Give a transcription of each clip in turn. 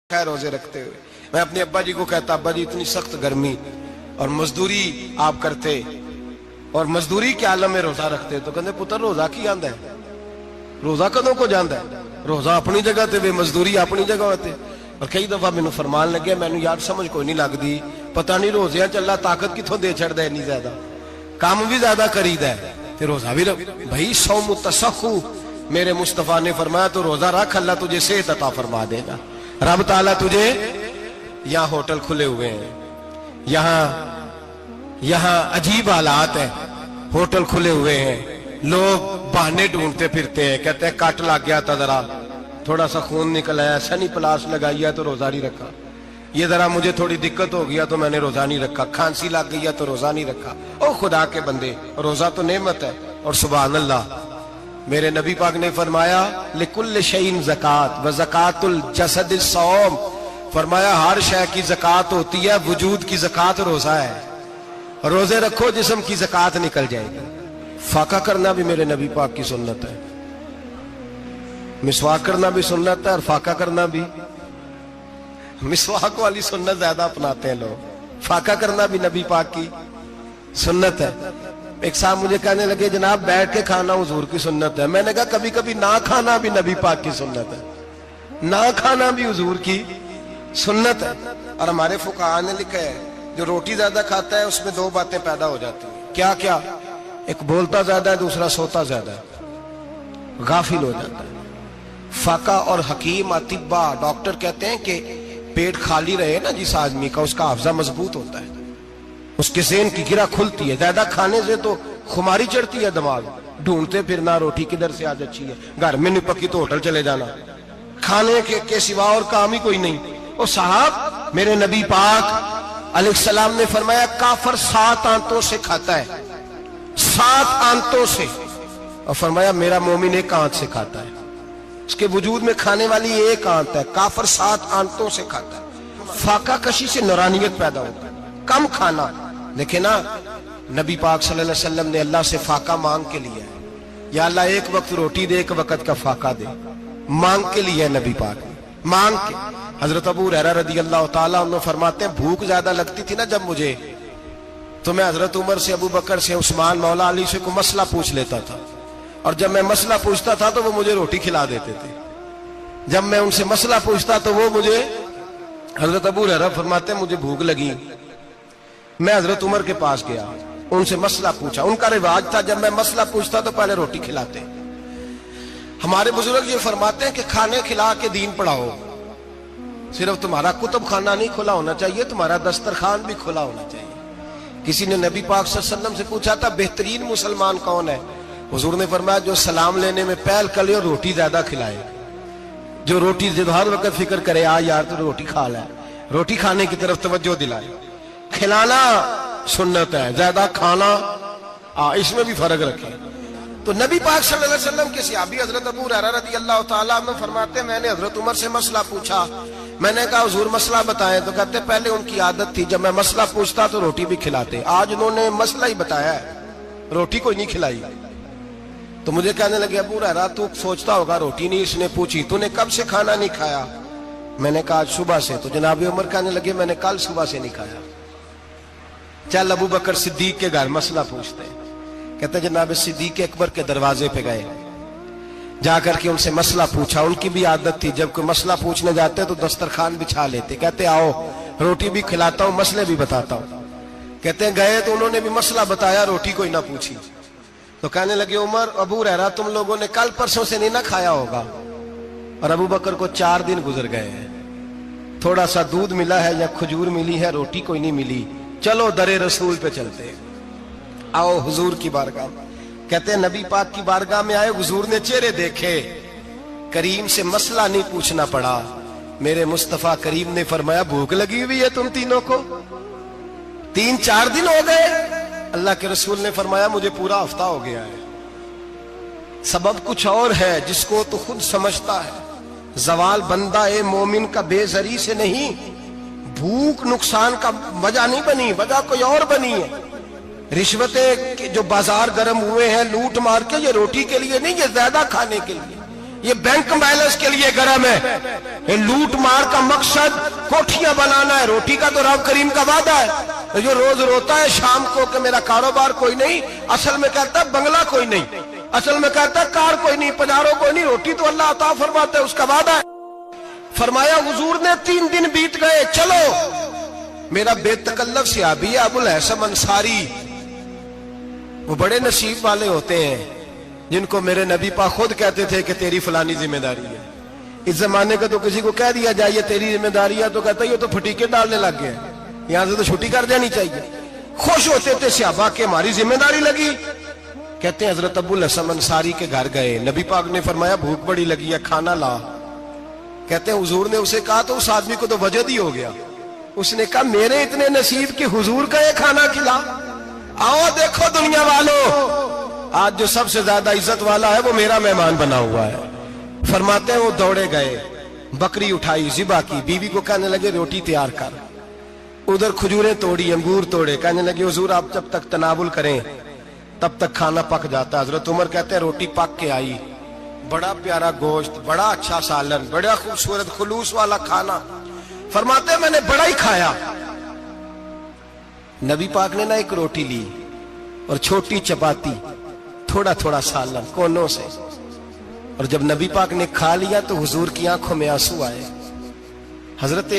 ہے روزے رکھتے ہوئے. میں اپنے ابا جی کو کہتا ابا جی اتنی سخت گرمی اور مزدوری آپ کرتے اور مزدوری کے عالم میں روزہ رکھتے تو کہتے پتر روزہ کی آندا ہے, روزہ کدوں کو جاندا ہے, روزہ اپنی جگہ تے وے مزدوری اپنی جگہ ہوتے. اور کئی دفعہ مینوں فرمان لگیا مینوں یار سمجھ کوئی نہیں لگدی, پتہ نہیں روزیاں چ اللہ طاقت کتھوں دے چھڑدا ہے اتنی زیادہ, کام بھی زیادہ کریدا ہے تے روزہ بھی بھائی صوم تسخو میرے مصطفیٰ نے فرمایا تو روزہ رکھ اللہ تجھے صحت عطا فرما دے گا. رب تعالیٰ تجھے یہاں ہوٹل کھلے ہوئے ہیں, یہاں عجیب حالات ہیں, ہوٹل کھلے ہوئے ہیں, لوگ بہانے ڈھونڈتے پھرتے ہیں, کہتے ہیں کٹ لگ گیا تھا ذرا تھوڑا سا خون نکل آیا, سنی پلاس لگائی ہے تو روزہ نہیں رکھا, یہ ذرا مجھے تھوڑی دقت ہو گیا تو میں نے روزہ نہیں رکھا, کھانسی لگ گئی ہے تو روزہ نہیں رکھا. او خدا کے بندے روزہ تو نعمت ہے. اور سبحان اللہ میرے نبی پاک نے فرمایا لکل شیء زکات و زکات الجسد الصوم, فرمایا ہر شے کی زکات ہوتی ہے, وجود کی زکات روزہ ہے. روزے رکھو جسم کی زکات نکل جائے گی. فاقہ کرنا بھی میرے نبی پاک کی سنت ہے, مسواک کرنا بھی سنت ہے, اور فاقہ کرنا بھی. مسواک والی سنت زیادہ اپناتے ہیں لوگ, فاقہ کرنا بھی نبی پاک کی سنت ہے. ایک صاحب مجھے کہنے لگے جناب بیٹھ کے کھانا حضور کی سنت ہے. میں نے کہا کبھی کبھی نہ کھانا بھی نبی پاک کی سنت ہے, نہ کھانا بھی حضور کی سنت ہے. اور ہمارے فقہاء نے لکھا ہے جو روٹی زیادہ کھاتا ہے اس میں دو باتیں پیدا ہو جاتی ہیں. کیا کیا؟ ایک بولتا زیادہ ہے, دوسرا سوتا زیادہ ہے, غافل ہو جاتا ہے. فقہ اور حکیم اطباء ڈاکٹر کہتے ہیں کہ پیٹ خالی رہے نا جس آدمی کا, اس کا حافظہ مضبوط ہوتا ہے, اس کے ذہن کی گرہ کھلتی ہے. زیادہ کھانے سے تو خماری چڑھتی ہے, دماغ ڈھونڈتے پھرنا روٹی کدھر سے آج اچھی ہے, گھر میں نہیں پکی تو ہوٹل چلے جانا, کھانے کے سوا اور کام ہی کوئی نہیں. اور صاحب میرے نبی پاک علیہ السلام نے فرمایا کافر 7 آنتوں سے کھاتا ہے, 7 آنتوں سے, اور فرمایا میرا مومن 1 آنت سے کھاتا ہے. اس کے وجود میں کھانے والی 1 آنت ہے, کافر 7 آنتوں سے کھاتا ہے. فاقہ کشی سے نورانیت پیدا ہوتا ہے, کم کھانا. دیکھیں نا نبی پاک صلی اللہ علیہ وسلم نے اللہ سے فاقہ مانگ کے لیا ہے, یا اللہ 1 وقت روٹی دے 1 وقت کا فاقہ دے, مانگ کے لیا ہے نبی پاک نے, مانگ کے. حضرت ابو ہریرہ رضی اللہ تعالیٰ عنہ فرماتے ہیں بھوک زیادہ لگتی تھی نا جب مجھے, تو میں حضرت عمر سے, ابو بکر سے, عثمان مولا علی سے کوئی مسئلہ پوچھ لیتا تھا, اور جب میں مسئلہ پوچھتا تھا تو وہ مجھے روٹی کھلا دیتے تھے. جب میں ان سے مسئلہ پوچھتا تو وہ مجھے, حضرت ابو ہریرہ فرماتے ہیں مجھے بھوک لگی, میں حضرت عمر کے پاس گیا, ان سے مسئلہ پوچھا. ان کا رواج تھا جب میں مسئلہ پوچھتا تو پہلے روٹی کھلاتے. ہمارے بزرگ یہ فرماتے ہیں کہ کھانے کھلا کے دین پڑھاؤ. صرف تمہارا کتب خانہ نہیں کھلا ہونا چاہیے, تمہارا دسترخوان بھی کھلا ہونا چاہیے. کسی نے نبی پاک صلی اللہ علیہ وسلم سے پوچھا تھا بہترین مسلمان کون ہے؟ حضور نے فرمایا جو سلام لینے میں پہل کرے اور روٹی زیادہ کھلائے. جو روٹی ہر وقت فکر کرے آ یار تو روٹی کھا لے, روٹی کھانے کی طرف توجہ دلائے. کھلانا سنت ہے, زیادہ کھانا اس میں بھی فرق رکھے. تو نبی پاک صلی اللہ علیہ وسلم کے صحابی حضرت ابو ہریرہ رضی اللہ تعالیٰ عنہ فرماتے ہیں میں نے حضرت عمر سے مسئلہ پوچھا. میں نے کہا حضور مسئلہ بتائیں, تو کہتے پہلے ان کی عادت تھی جب میں مسئلہ پوچھتا تو روٹی بھی کھلاتے. آج انہوں نے مسئلہ ہی بتایا ہے, روٹی کوئی نہیں کھلائی. تو مجھے کہنے لگے ابو ہریرہ تو سوچتا ہوگا روٹی نہیں اس نے پوچھی, تو نے کب سے کھانا نہیں کھایا؟ میں نے کہا صبح سے. تو جناب عمر کہنے لگے میں نے کل صبح سے نہیں کھایا. چل ابو بکر صدیق کے گھر مسئلہ پوچھتے ہیں. کہتے جناب صدیق اکبر کے دروازے پہ گئے, جا کر کے ان سے مسئلہ پوچھا. ان کی بھی عادت تھی جب کوئی مسئلہ پوچھنے جاتے تو دسترخوان بچھا لیتے, کہتے آؤ روٹی بھی کھلاتا ہوں مسئلے بھی بتاتا ہوں. کہتے ہیں گئے تو انہوں نے بھی مسئلہ بتایا, روٹی کوئی نہ پوچھی. تو کہنے لگے عمر ابو ہریرہ تم لوگوں نے کل پرسوں سے نہیں نہ کھایا ہوگا. اور ابو بکر کو 4 دن گزر گئے ہیں, تھوڑا سا دودھ ملا ہے یا کھجور ملی ہے, روٹی کوئی نہیں ملی. چلو در رسول پہ چلتے, آؤ حضور کی بارگاہ. کہتے ہیں نبی پاک کی بارگاہ میں آئے, حضور نے چہرے دیکھے, کریم سے مسئلہ نہیں پوچھنا پڑا. میرے مصطفیٰ کریم نے فرمایا بھوک لگی ہوئی ہے تم تینوں کو, 3-4 دن ہو گئے. اللہ کے رسول نے فرمایا مجھے پورا ہفتہ ہو گیا ہے. سبب کچھ اور ہے جس کو تو خود سمجھتا ہے. زوال بندہ مومن کا بے زری سے نہیں, بھوک نقصان کا وجہ نہیں بنی, وجہ کوئی اور بنی ہے. رشوتیں جو بازار گرم ہوئے ہیں لوٹ مار کے, یہ روٹی کے لیے نہیں, یہ زیادہ کھانے کے لیے. یہ بینک بیلنس کے لیے گرم ہے، یہ لوٹ مار کا مقصد کوٹھیاں بنانا ہے، روٹی کا تو رب کریم کا وعدہ ہے۔ جو روز روتا ہے شام کو کہ میرا کاروبار کوئی نہیں، اصل میں کہتا ہے بنگلہ کوئی نہیں، اصل میں کہتا ہے کار کوئی نہیں، پجارو کوئی نہیں، روٹی تو اللہ عطا فرماتا ہے، اس کا وعدہ ہے۔ فرمایا حضور نے 3 دن بیت گئے، چلو میرا بے تکلف صحابی ابو الحسن انصاری، وہ بڑے نصیب والے ہوتے ہیں جن کو میرے نبی پاک خود کہتے تھے کہ تیری فلانی ذمہ داری ہے۔ اس زمانے کا تو کسی کو کہہ دیا جائے یہ تیری ذمہ داری ہے تو کہتا ہے یہ تو پھٹیکے ڈالنے لگ گئے، یہاں سے تو چھٹی کر دینی چاہیے۔ خوش ہوتے تھے صحابہ کہ ہماری ذمہ داری لگی۔ کہتے ہیں حضرت ابو الحسن انصاری کے گھر گئے، نبی پاک نے فرمایا بھوک بڑی لگی ہے، کھانا لا۔ کہتے ہیں حضور نے اسے کہا تو اس آدمی کو تو وجد ہی ہو گیا، اس نے کہا میرے اتنے نصیب کہ حضور کا یہ کھانا کھلا۔ آؤ دیکھو دنیا والوں، آج جو سب سے زیادہ عزت والا ہے وہ میرا مہمان بنا ہوا ہے۔ فرماتے ہیں وہ دوڑے گئے، بکری اٹھائی، ذبح کی، بیوی کو کہنے لگے روٹی تیار کر، ادھر کھجوریں توڑی، انگور توڑے، کہنے لگے حضور آپ جب تک تناول کریں تب تک کھانا پک جاتا ہے۔ حضرت عمر کہتے ہیں روٹی پک کے آئی، بڑا پیارا گوشت، بڑا اچھا سالن، بڑا خوبصورت خلوص والا کھانا۔ فرماتے ہیں میں نے بڑا ہی کھایا۔ نبی پاک نے نہ ایک روٹی لی اور چھوٹی چپاتی، تھوڑا تھوڑا سالن کونوں سے، اور جب نبی پاک نے کھا لیا تو حضور کی آنکھوں میں آنسو آئے۔ حضرت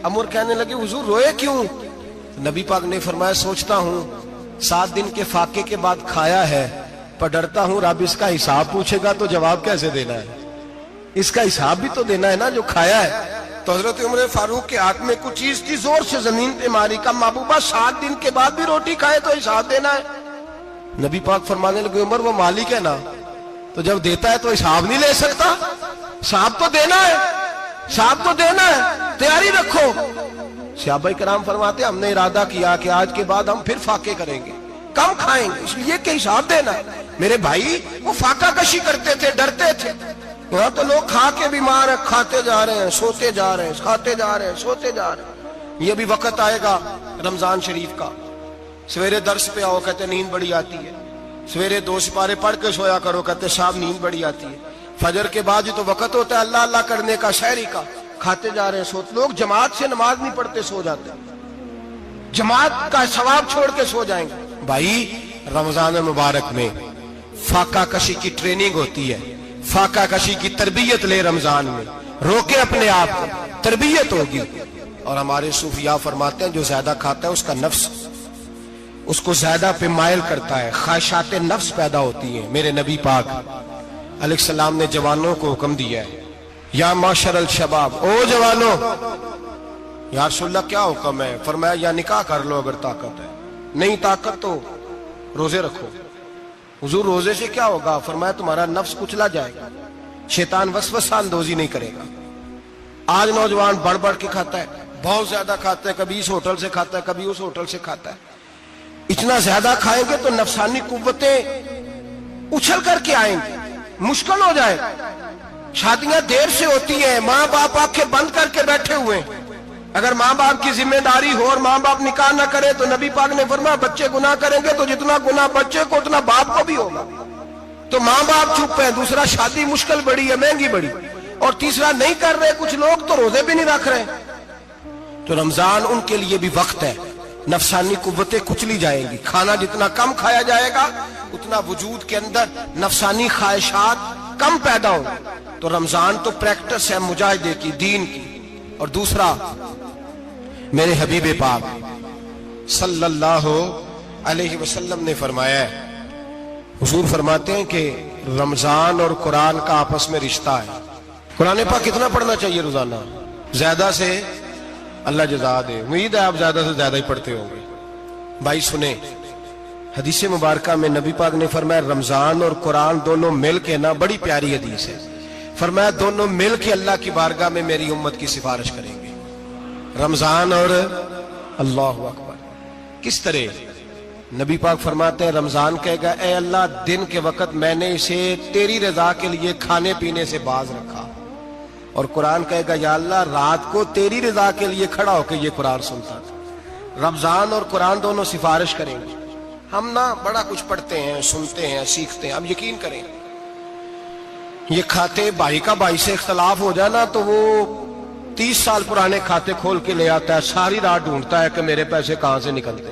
عمر کہنے لگے حضور روئے کیوں؟ نبی پاک نے فرمایا سوچتا ہوں 7 دن کے فاقے کے بعد کھایا ہے، پر ڈرتا ہوں رب اس کا حساب پوچھے گا تو جواب کیسے دینا ہے، اس کا حساب بھی تو دینا ہے نا جو کھایا ہے۔ تو حضرت عمر فاروق کے ہاتھ میں کچھ چیز تھی، زور سے زمین پہ ماری، کا محبوبہ 7 دن کے بعد بھی روٹی کھائے تو حساب دینا ہے۔ نبی پاک فرمانے لگے عمر وہ مالک ہے نا، تو جب دیتا ہے تو حساب نہیں لے سکتا، حساب تو دینا ہے، حساب تو دینا ہے، تیاری رکھو۔ صحابہ کرام فرماتے ہم نے ارادہ کیا کہ آج کے بعد ہم پھر فاقے کریں گے، کم کھائیں گے، اس لیے کہ حساب دینا ہے۔ میرے بھائی وہ فاقہ کشی کرتے تھے، ڈرتے تھے۔ یہاں تو لوگ کھا کے بیمار ہیں، کھاتے جا رہے ہیں، سوتے جا رہے ہیں، کھاتے جا رہے ہیں، سوتے جا رہے ہیں۔ یہ بھی وقت آئے گا رمضان شریف کا، سویرے درس پہ آؤ کہتے نیند بڑی آتی ہے، سویرے 2 سپارے پڑھ کے سویا کرو کہتے صاحب نیند بڑی آتی ہے، فجر کے بعد ہی تو وقت ہوتا ہے اللہ اللہ کرنے کا، شہری کا، کھاتے جا رہے ہیں، سوتے۔ لوگ جماعت سے نماز نہیں پڑھتے، سو جاتے ہیں، جماعت کا ثواب چھوڑ کے سو جائیں گے۔ بھائی رمضان مبارک میں فاقہ کشی کی ٹریننگ ہوتی ہے، فاقہ کشی کی تربیت لے، رمضان میں روکے اپنے آپ کو، تربیت ہوگی۔ اور ہمارے صوفیاء فرماتے ہیں جو زیادہ کھاتا ہے اس کا نفس اس کو زیادہ پہ مائل کرتا ہے، خواہشات نفس پیدا ہوتی ہیں۔ میرے نبی پاک علیہ السلام نے جوانوں کو حکم دیا ہے یا معاشر الشباب، او جوانوں، یا رسول اللہ کیا حکم ہے؟ فرمایا یا نکاح کر لو اگر طاقت ہے، نہیں طاقت تو روزے رکھو۔ حضور روزے سے کیا ہوگا؟ فرمایا تمہارا نفس کچلا جائے گا، شیطان وسوسہ اندوزی نہیں کرے گا۔ آج نوجوان بڑھ بڑھ کے کھاتا ہے، بہت زیادہ کھاتا ہے، کبھی اس ہوٹل سے کھاتا ہے، کبھی اس ہوٹل سے کھاتا ہے۔ اتنا زیادہ کھائیں گے تو نفسانی قوتیں اچھل کر کے آئیں گے، مشکل ہو جائے۔ شادیاں دیر سے ہوتی ہیں، ماں باپ آنکھیں بند کر کے بیٹھے ہوئے ہیں۔ اگر ماں باپ کی ذمہ داری ہو اور ماں باپ نکاح نہ کرے تو نبی پاک نے فرمایا بچے گناہ کریں گے تو جتنا گناہ بچے کو اتنا باپ کو بھی ہوگا۔ تو ماں باپ چپ ہیں، دوسرا شادی مشکل بڑی ہے، مہنگی بڑی، اور تیسرا نہیں کر رہے کچھ لوگ تو روزے بھی نہیں رکھ رہے۔ تو رمضان ان کے لیے بھی وقت ہے، نفسانی قوتیں کچلی جائیں گی، کھانا جتنا کم کھایا جائے گا اتنا وجود کے اندر نفسانی خواہشات کم پیدا ہوں۔ تو رمضان تو پریکٹس ہے مجاہدے کی، دین کی۔ اور دوسرا میرے حبیب پاک صلی اللہ علیہ وسلم نے فرمایا ہے، حضور فرماتے ہیں کہ رمضان اور قرآن کا آپس میں رشتہ ہے۔ قرآن پاک کتنا پڑھنا چاہیے روزانہ؟ زیادہ سے اللہ جزا دے، امید ہے آپ زیادہ سے زیادہ ہی پڑھتے ہوں گے۔ بھائی سنیں، حدیث مبارکہ میں نبی پاک نے فرمایا رمضان اور قرآن دونوں مل کے نا، بڑی پیاری حدیث ہے، فرمایا دونوں مل کے اللہ کی بارگاہ میں میری امت کی سفارش کریں گے، رمضان اور اللہ اکبر۔ کس طرح؟ نبی پاک فرماتے ہیں رمضان کہے گا اے اللہ دن کے وقت میں نے اسے تیری رضا کے لیے کھانے پینے سے باز رکھا، اور قرآن کہے گا یا اللہ رات کو تیری رضا کے لیے کھڑا ہو کے یہ قرآن سنتا تھا۔ رمضان اور قرآن دونوں سفارش کریں گے۔ ہم نا بڑا کچھ پڑھتے ہیں، سنتے ہیں، سیکھتے ہیں، اب یقین کریں یہ کھاتے بھائی کا بھائی سے اختلاف ہو جائے نا تو وہ 30 سال پرانے کھاتے کھول کے لے آتا ہے, ساری رات ڈھونڈتا ہے کہ میرے پیسے کہاں سے نکلتے,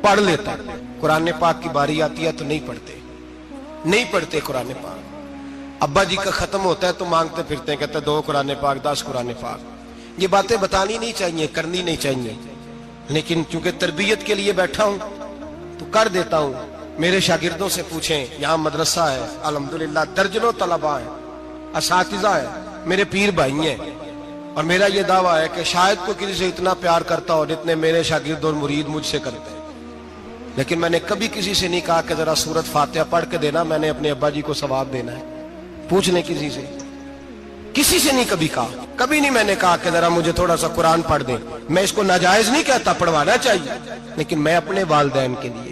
پڑھ لیتا ہے. قرآن پاک کی باری آتی ہے تو نہیں پڑھتے قرآن پاک. ابا جی کا ختم ہوتا ہے تو مانگتے پھرتے ہیں, کہتے 2 قرآن پاک 10 قرآن پاک. یہ باتیں بتانی نہیں چاہیے, کرنی نہیں چاہیے, لیکن چونکہ تربیت کے لیے بیٹھا ہوں تو کر دیتا ہوں. میرے شاگردوں سے پوچھیں, یہاں مدرسہ ہے الحمدللہ, درجنوں طلباء ہیں, اساتذہ ہیں, میرے پیر بھائی ہیں, اور میرا یہ دعویٰ ہے کہ شاید کوئی کسی سے اتنا پیار کرتا ہو جتنے میرے شاگرد اور مرید مجھ سے کرتے ہیں. لیکن میں نے کبھی کسی سے نہیں کہا کہ ذرا سورت فاتحہ پڑھ کے دینا, میں نے اپنے ابا جی کو ثواب دینا ہے. پوچھ لیں کسی سے نہیں کبھی کہا, کبھی نہیں میں نے کہا کہ ذرا مجھے تھوڑا سا قرآن پڑھ دیں. میں اس کو ناجائز نہیں کہتا, پڑھوانا چاہیے, لیکن میں اپنے والدین کے لیے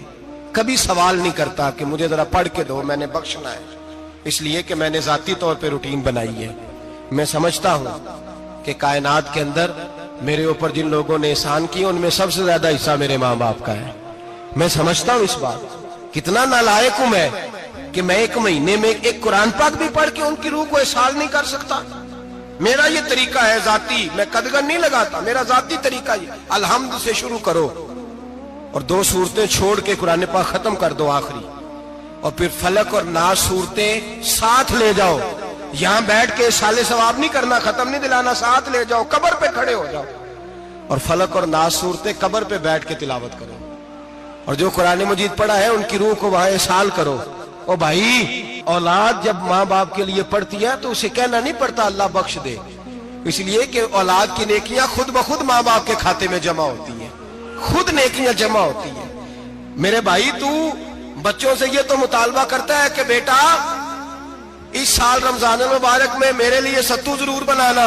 کبھی سوال نہیں کرتا کہ مجھے ذرا پڑھ کے دو, میں نے بخشنا ہے. اس لیے کہ میں نے ذاتی طور پہ روٹین بنائی ہے. میں سمجھتا ہوں کہ کائنات کے اندر میرے اوپر جن لوگوں نے احسان کیے ان میں سب سے زیادہ حصہ میرے ماں باپ کا ہے. میں سمجھتا ہوں اس بات, کتنا نالائق ہوں میں کہ میں 1 مہینے میں ایک قرآن پاک بھی پڑھ کے ان کی روح کو احساس نہیں کر سکتا. میرا یہ طریقہ ہے ذاتی, میں قدغن نہیں لگاتا, میرا ذاتی طریقہ یہ, الحمد سے شروع کرو اور 2 سورتیں چھوڑ کے قرآن پاک ختم کر دو آخری, اور پھر فلق اور ناس صورتیں ساتھ لے جاؤ. یہاں بیٹھ کے سالے ثواب نہیں کرنا, ختم نہیں دلانا, ساتھ لے جاؤ, قبر پہ کھڑے ہو جاؤ اور فلق اور ناس صورتیں قبر پہ بیٹھ کے تلاوت کرو. اور جو قرآن مجید پڑھا ہے ان کی روح کو وہاں احسال کرو. او بھائی, اولاد جب ماں باپ کے لیے پڑھتی ہے تو اسے کہنا نہیں پڑتا اللہ بخش دے, اس لیے کہ اولاد کی نیکیاں خود بخود ماں باپ کے کھاتے میں جمع ہوتی ہیں, خود نیکیاں جمع ہوتی ہیں. میرے بھائی, تو بچوں سے یہ تو مطالبہ کرتا ہے کہ بیٹا اس سال رمضان المبارک میں میرے لیے ستو ضرور بنانا,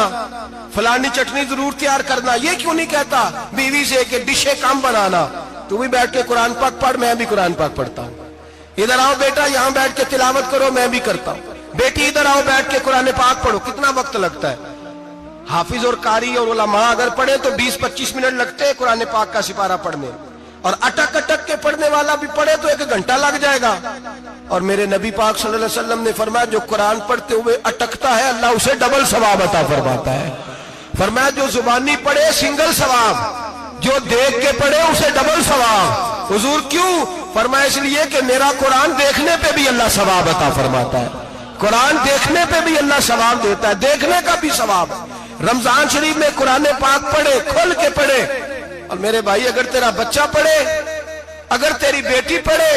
فلانی چٹنی ضرور تیار کرنا. یہ کیوں نہیں کہتا بیوی سے کہ ڈشیں کم بنانا, تو بھی بیٹھ کے قرآن پاک پڑھ, میں بھی قرآن پاک پڑھتا ہوں. ادھر آؤ بیٹا, یہاں بیٹھ کے تلاوت کرو, میں بھی کرتا ہوں. بیٹی ادھر آؤ, بیٹھ کے قرآن پاک پڑھو. کتنا وقت لگتا ہے؟ حافظ اور قاری اور علماء اگر پڑھے تو 20-25 منٹ لگتے ہیں قرآن پاک کا سپارہ پڑھنے, اور اٹک اٹک کے پڑھنے والا بھی پڑھے تو 1 گھنٹہ لگ جائے گا. اور میرے نبی پاک صلی اللہ علیہ وسلم نے فرمایا جو قرآن پڑھتے ہوئے اٹکتا ہے اللہ اسے ڈبل ثواب عطا فرماتا ہے. فرمایا جو زبانی پڑھے سنگل ثواب, جو دیکھ کے پڑھے اسے ڈبل ثواب. حضور کیوں؟ فرمایا اس لیے کہ میرا قرآن دیکھنے پہ بھی اللہ ثواب عطا فرماتا ہے, قرآن دیکھنے پہ بھی اللہ ثواب دیتا ہے, دیکھنے کا بھی ثواب. رمضان شریف میں قرآن پاک پڑھے, کھول کے پڑھے. اور میرے بھائی, اگر تیرا بچہ پڑھے, اگر تیری بیٹی پڑھے,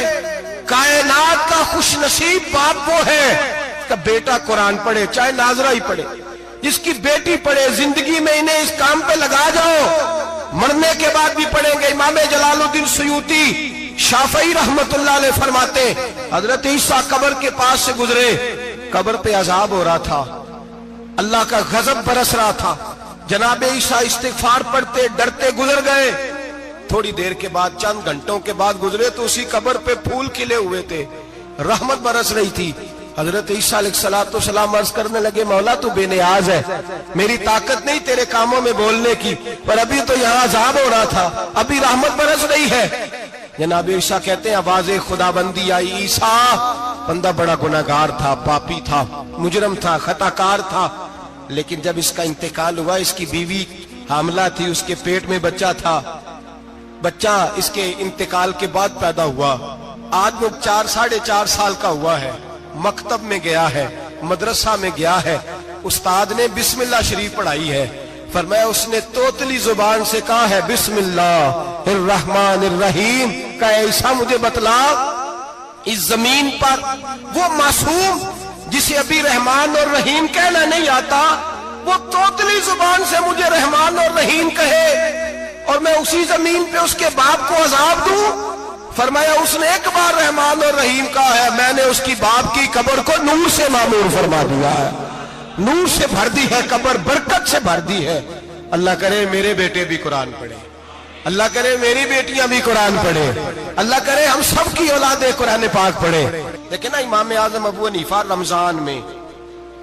کائنات کا خوش نصیب باپ وہ ہے کہ بیٹا قرآن پڑھے, چاہے ناظرہ ہی پڑھے. جس کی بیٹی پڑھے, زندگی میں انہیں اس کام پہ لگا جاؤ, مرنے کے بعد بھی پڑھیں گے. امام جلال الدین سیوطی شافعی رحمت اللہ علیہ فرماتے, حضرت عیسیٰ قبر کے پاس سے گزرے, قبر پہ عذاب ہو رہا تھا, اللہ کا غضب برس رہا تھا. جناب عیسیٰ استغفار پڑھتے ڈرتے گزر گئے. تھوڑی دیر کے بعد, چند گھنٹوں کے بعد گزرے تو اسی قبر پہ پھول کھلے ہوئے تھے, رحمت برس رہی تھی. حضرت عیسیٰ علیہ السلام عرض کرنے لگے, مولا تو بے نیاز ہے, میری طاقت نہیں تیرے کاموں میں بولنے کی, پر ابھی تو یہاں عذاب ہو رہا تھا, ابھی رحمت برس رہی ہے. جناب عیسیٰ کہتے ہیں آواز خدا بندی آئی, عیسیٰ بندہ بڑا گناہگار تھا, پاپی تھا, مجرم تھا, خطا کار تھا, لیکن جب اس کا انتقال ہوا, اس کی بیوی حاملہ تھی, اس کے پیٹ میں بچہ تھا, بچہ اس کے انتقال کے بعد پیدا ہوا. آج وہ 4-4.5 سال کا ہوا ہے, مکتب میں گیا ہے, مدرسہ میں گیا ہے, استاد نے بسم اللہ شریف پڑھائی ہے. فرمایا اس نے توتلی زبان سے کہا ہے بسم اللہ الرحمن الرحیم, کہ ایسا مجھے بتلا اس زمین پر وہ معصوم جسے ابھی رحمان اور رحیم کہنا نہیں آتا, وہ توتلی زبان سے مجھے رحمان اور رحیم کہے, اور میں اسی زمین پہ اس کے باپ کو عذاب دوں. فرمایا اس نے 1 بار رحمان اور رحیم کہا ہے, میں نے اس کی باپ کی قبر کو نور سے معمور فرما دیا ہے, نور سے بھر دی ہے قبر, برکت سے بھر دی ہے. اللہ کرے میرے بیٹے بھی قرآن پڑھے, اللہ کرے میری بیٹیاں بھی قرآن پڑھے, اللہ کرے ہم سب کی اولادیں قرآن پاک پڑھے. لیکن نا امام اعظم ابو حنیفہ رمضان میں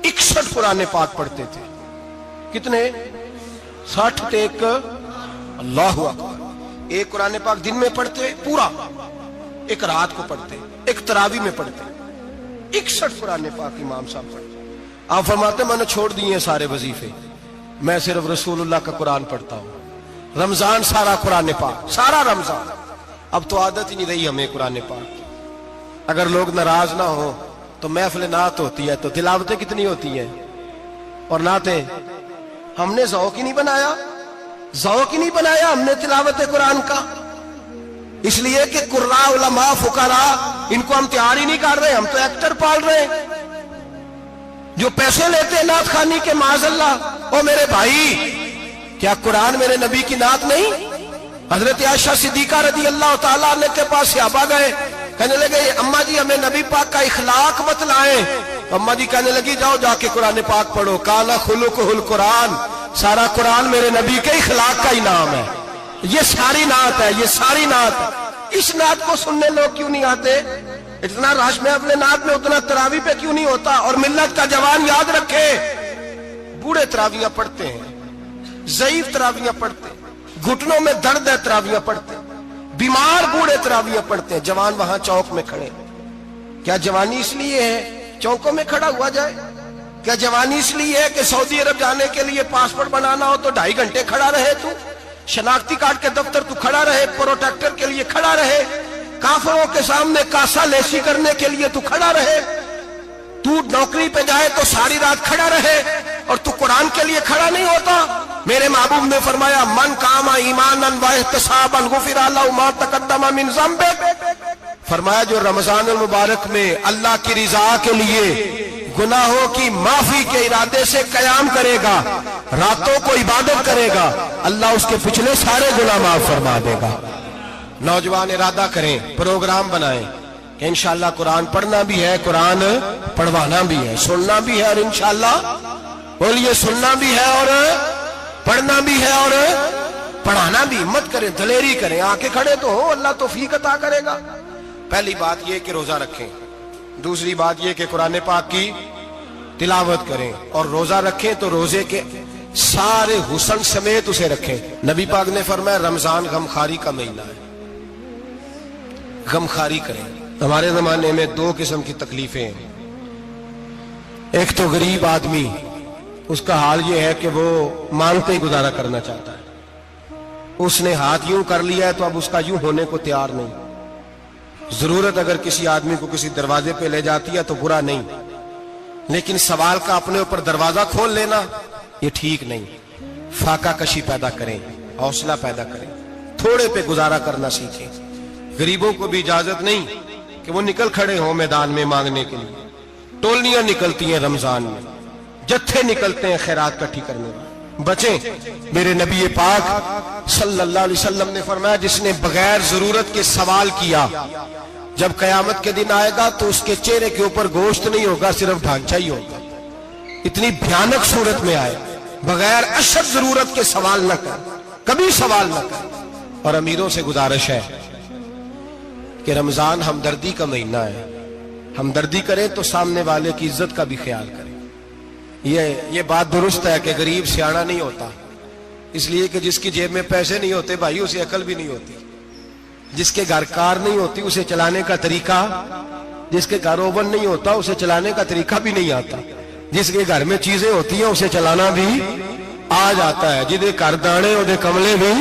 61 قرآن پاک پڑھتے تھے. کتنے؟ 60 تے 1, اللہ اکبر. 1 قرآن پاک دن میں پڑھتے پورا, 1 رات کو پڑھتے, 1 تراویح میں پڑھتے. 61 قرآن پاک امام صاحب پڑھتے. آپ فرماتے ہیں میں نے چھوڑ دیے سارے وظیفے، میں صرف رسول اللہ کا قرآن پڑھتا ہوں۔ رمضان سارا قرآن پاک، سارا رمضان۔ اب تو عادت ہی نہیں رہی ہمیں قرآن پاک۔ اگر لوگ ناراض نہ ہو تو محفل نعت ہوتی ہے تو تلاوتیں کتنی ہوتی ہیں، اور نعتیں ہم نے ذوق ہی نہیں بنایا، ذوق ہی نہیں بنایا ہم نے تلاوت قرآن کا، اس لیے کہ قراء، علماء، فقراء ان کو ہم تیار ہی نہیں کر رہے، ہم تو ایکٹر پال رہے ہیں جو پیسے لیتے ہیں نعت خوانی کے، معاذ اللہ۔ او میرے بھائی، کیا قرآن میرے نبی کی نعت نہیں؟ حضرت عائشہ صدیقہ رضی اللہ تعالیٰ عنہ کے پاس صحابہ گئے، کہنے لگے اماں جی ہمیں نبی پاک کا اخلاق بتلائیں۔ اماں جی کہنے لگی جاؤ جا کے قرآن پاک پڑھو، کالا خلقہ القرآن، سارا قرآن میرے نبی کے اخلاق کا ہی نام ہے، یہ ساری نعت ہے، یہ ساری نعت ہے۔ اس نعت کو سننے لوگ کیوں نہیں آتے؟ اتنا رش میں اپنے نعت میں اتنا تراویح پہ کیوں نہیں ہوتا؟ اور ملت کا جوان یاد رکھے، بوڑھے تراویحاں پڑھتے ہیں، ضعیف تراویحاں پڑھتے ہیں، گھٹنوں میں درد ہے تراویحاں پڑھتے ہیں، بیمار بوڑھے تراویحاں پڑھتے ہیں، جوان وہاں چوک میں کھڑے۔ کیا جوانی اس لیے ہے چوکوں میں کھڑا ہوا جائے؟ کیا جوانی اس لیے ہے کہ سعودی عرب جانے کے لیے پاسپورٹ بنانا ہو تو 2.5 گھنٹے کھڑا رہے تو؟ شناختی کارڈ کے دفتر تو کھڑا رہے، پروٹیکٹر کے لیے کھڑا رہے، کافروں کے سامنے کاسا لیسی کرنے کے لیے تو کھڑا رہے، تو نوکری پہ جائے تو ساری رات کھڑا رہے، اور تو قرآن کے لیے کھڑا نہیں ہوتا؟ میرے محبوب نے فرمایا من قام ایمانا واحتسابا غفر له ما تقدم من ذنبه، فرمایا جو رمضان المبارک میں اللہ کی رضا کے لیے گناہوں کی معافی کے ارادے سے قیام کرے گا، راتوں کو عبادت کرے گا، اللہ اس کے پچھلے سارے گناہ معاف فرما دے گا۔ نوجوان ارادہ کریں، پروگرام بنائیں کہ انشاءاللہ قرآن پڑھنا بھی ہے، قرآن پڑھوانا بھی ہے، سننا بھی ہے، اور انشاءاللہ بولیے سننا بھی ہے اور پڑھنا بھی ہے اور پڑھانا بھی۔ ہمت کریں، دلیری کریں، آکے کھڑے تو ہو، اللہ توفیق عطا کرے گا۔ پہلی بات یہ کہ روزہ رکھیں، دوسری بات یہ کہ قرآن پاک کی تلاوت کریں، اور روزہ رکھیں تو روزے کے سارے حسن سمیت اسے رکھیں۔ نبی پاک نے فرمایا رمضان غمخواری کا مہینہ ہے، غمخواری کریں۔ ہمارے زمانے میں 2 قسم کی تکلیفیں ہیں، ایک تو غریب آدمی، اس کا حال یہ ہے کہ وہ مانگتے ہی گزارا کرنا چاہتا ہے، اس نے ہاتھ یوں کر لیا ہے تو اب اس کا یوں ہونے کو تیار نہیں۔ ضرورت اگر کسی آدمی کو کسی دروازے پہ لے جاتی ہے تو برا نہیں، لیکن سوال کا اپنے اوپر دروازہ کھول لینا یہ ٹھیک نہیں۔ فاقہ کشی پیدا کریں، حوصلہ پیدا کریں، تھوڑے پہ گزارا کرنا سیکھیں۔ غریبوں کو بھی اجازت نہیں کہ وہ نکل کھڑے ہوں میدان میں مانگنے کے لیے، ٹولیاں نکلتی ہیں رمضان میں، جتھے نکلتے ہیں خیرات کٹھی کرنے میں، بچیں۔ میرے نبی پاک صلی اللہ علیہ وسلم نے فرمایا جس نے بغیر ضرورت کے سوال کیا، جب قیامت کے دن آئے گا تو اس کے چہرے کے اوپر گوشت نہیں ہوگا، صرف ڈھانچہ ہی ہوگا۔ اتنی بھیانک صورت میں آئے، بغیر اشد ضرورت کے سوال نہ کر، کبھی سوال نہ کر۔ اور امیروں سے گزارش ہے کہ رمضان ہمدردی کا مہینہ ہے، ہمدردی کریں تو سامنے والے کی عزت کا بھی خیال کریں۔ یہ بات درست ہے کہ غریب سیاڑا نہیں ہوتا، اس لیے کہ جس کی جیب میں پیسے نہیں ہوتے بھائی اسے عقل بھی نہیں ہوتی، جس کے گھر کار نہیں ہوتی اسے چلانے کا طریقہ، جس کے گھر اوون نہیں ہوتا اسے چلانے کا طریقہ بھی نہیں آتا، جس کے گھر میں چیزیں ہوتی ہیں اسے چلانا بھی آ جاتا ہے، جدے گھر دانے اودے کملے بھی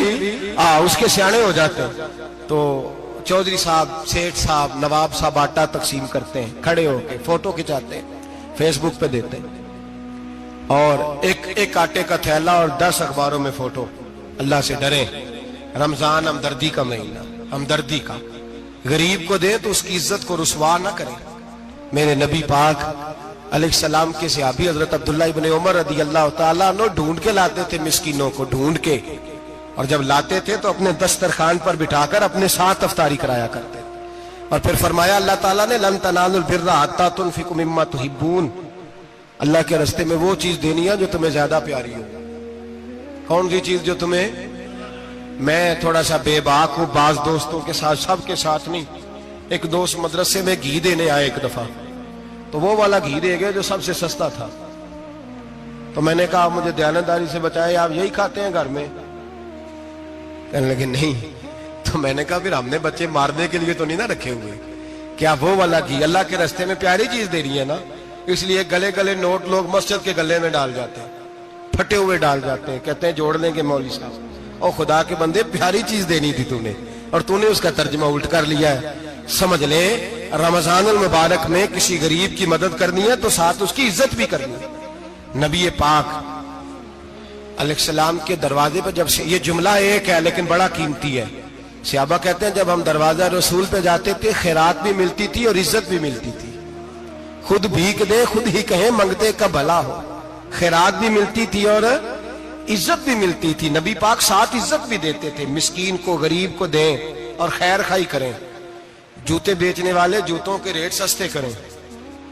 اس کے سیانے ہو جاتے ہیں۔ تو چودھری صاحب، سیٹھ صاحب، نواب صاحب آٹا تقسیم کرتے ہیں، کھڑے ہو کے فوٹو کھچاتے ہیں، فیس بک پہ دیتے ہیں، اور ایک آٹے کا تھیلا اور 10 اخباروں میں فوٹو۔ اللہ سے ڈریں، رمضان ہمدردی کا مہینہ، ہمدردی کا۔ غریب کو دیں تو اس کی عزت کو رسوا نہ کریں۔ میرے نبی پاک علیہ السلام کے صحابی حضرت عبداللہ ابن عمر رضی اللہ تعالیٰ عنہ ڈھونڈ کے لاتے تھے مسکینوں کو، ڈھونڈ کے، اور جب لاتے تھے تو اپنے دسترخوان پر بٹھا کر اپنے ساتھ افطاری کرایا کرتے تھے۔ اور پھر فرمایا اللہ تعالیٰ نے لن تنالوا البر حتی تنفقوا مما تحبون، اللہ کے راستے میں وہ چیز دینی ہے جو تمہیں زیادہ پیاری ہو۔ کون سی چیز جو تمہیں؟ میں تھوڑا سا بے باک ہوں، بعض دوستوں کے ساتھ، سب کے ساتھ نہیں۔ ایک دوست مدرسے میں گھی دینے آئے ایک دفعہ، تو وہ والا گھی دے گئے جو سب سے سستا تھا۔ تو میں نے کہا مجھے دیانتداری سے بچائے، آپ یہی کھاتے ہیں گھر میں؟ کہنے لگے نہیں۔ تو میں نے کہا پھر ہم نے بچے مارنے کے لیے تو نہیں نہ رکھے ہوئے، کیا وہ والا گھی اللہ کے راستے میں پیاری چیز دے رہی ہے نا؟ اس لیے گلے گلے نوٹ لوگ مسجد کے گلے میں ڈال جاتے ہیں, پھٹے ہوئے ڈال جاتے ہیں, کہتے ہیں جوڑ لیں گے مولوی صاحب. اور خدا کے بندے پیاری چیز دینی تھی تو نے, اور تو نے اس کا ترجمہ الٹ کر لیا ہے. سمجھ لے رمضان المبارک میں کسی غریب کی مدد کرنی ہے تو ساتھ اس کی عزت بھی کرنی ہے. نبی پاک علیہ السلام کے دروازے پر جب یہ جملہ ایک ہے لیکن بڑا قیمتی ہے. صحابہ کہتے ہیں جب ہم دروازہ رسول پہ جاتے تھے خیرات بھی ملتی تھی اور عزت بھی ملتی تھی. خود بھیک دے خود ہی کہیں منگتے کا بھلا ہو. خیرات بھی ملتی تھی اور عزت بھی ملتی تھی. نبی پاک ساتھ عزت بھی دیتے تھے, مسکین کو غریب کو دیں اور خیر خائی کریں. جوتے بیچنے والے جوتوں کے ریٹ سستے کریں,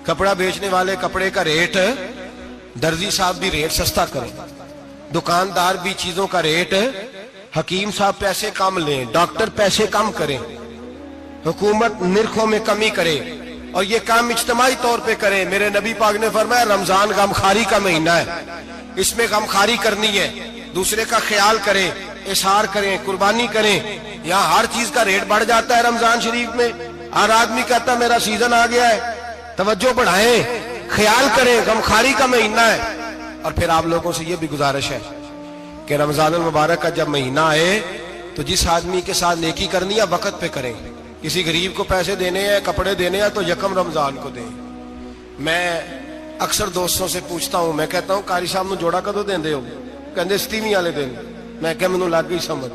کپڑا بیچنے والے کپڑے کا ریٹ, درزی صاحب بھی ریٹ سستا کریں, دکاندار بھی چیزوں کا ریٹ, حکیم صاحب پیسے کم لیں, ڈاکٹر پیسے کم کریں, حکومت نرخوں میں کمی کرے, اور یہ کام اجتماعی طور پہ کریں. میرے نبی پاک نے فرمایا رمضان غمخواری کا مہینہ ہے, اس میں غمخواری کرنی ہے, دوسرے کا خیال کریں, اظہار کریں, قربانی کریں. یہاں ہر چیز کا ریٹ بڑھ جاتا ہے رمضان شریف میں. ہر آدمی کہتا ہے میرا سیزن آ گیا ہے, توجہ بڑھائیں, خیال کریں, غمخواری کا مہینہ ہے. اور پھر آپ لوگوں سے یہ بھی گزارش ہے کہ رمضان المبارک کا جب مہینہ آئے تو جس آدمی کے ساتھ نیکی کرنی ہے وقت پہ کریں. کسی غریب کو پیسے دینے ہیں, کپڑے دینے ہیں تو یکم رمضان کو دیں. میں اکثر دوستوں سے پوچھتا ہوں, میں کہتا ہوں قاری صاحب نو جوڑا کدو دیندے ہو؟ کہندے 27ویں والے دن. میں کہ مینوں لگ گئی سمجھ,